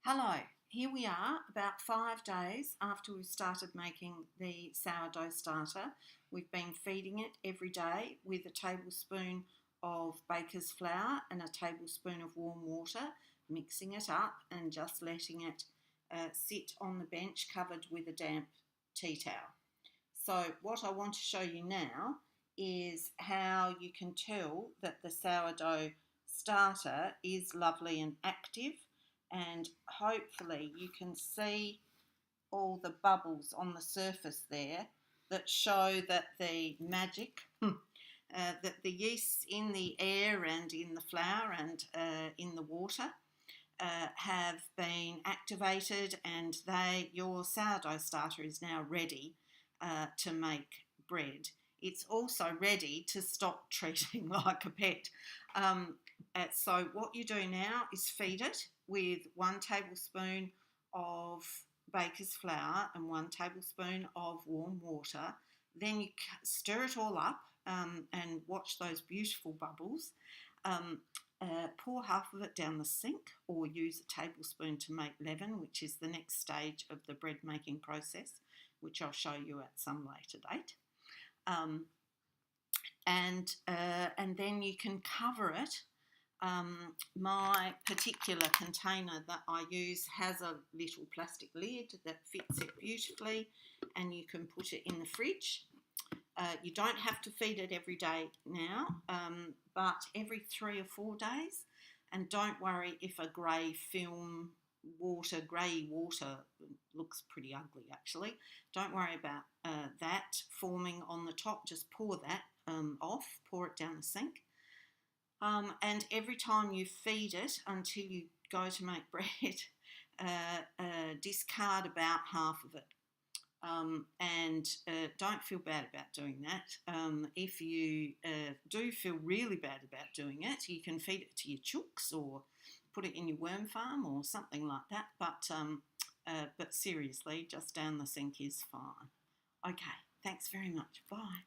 Hello, here we are about 5 days after we've started making the sourdough starter. We've been feeding it every day with a tablespoon of baker's flour and a tablespoon of warm water, mixing it up and just letting it sit on the bench covered with a damp tea towel. So what I want to show you now is how you can tell that the sourdough starter is lovely and active, and hopefully you can see all the bubbles on the surface there that show that the magic, that the yeasts in the air and in the flour and in the water have been activated, and your sourdough starter is now ready to make bread. It's also ready to stop treating like a pet. So what you do now is feed it with 1 tablespoon of baker's flour and 1 tablespoon of warm water. Then you stir it all up and watch those beautiful bubbles. Pour half of it down the sink, or use a tablespoon to make leaven, which is the next stage of the bread making process, which I'll show you at some later date. And then you can cover it. My particular container that I use has a little plastic lid that fits it beautifully, and you can put it in the fridge. You don't have to feed it every day now, but every 3 or 4 days. And don't worry if a grey grey water looks pretty ugly actually. Don't worry about that forming on the top. Just pour that off, pour it down the sink. And every time you feed it until you go to make bread, discard about half of it. And don't feel bad about doing that. If you do feel really bad about doing it, you can feed it to your chooks or put it in your worm farm or something like that. But seriously, just down the sink is fine. Okay, thanks very much. Bye.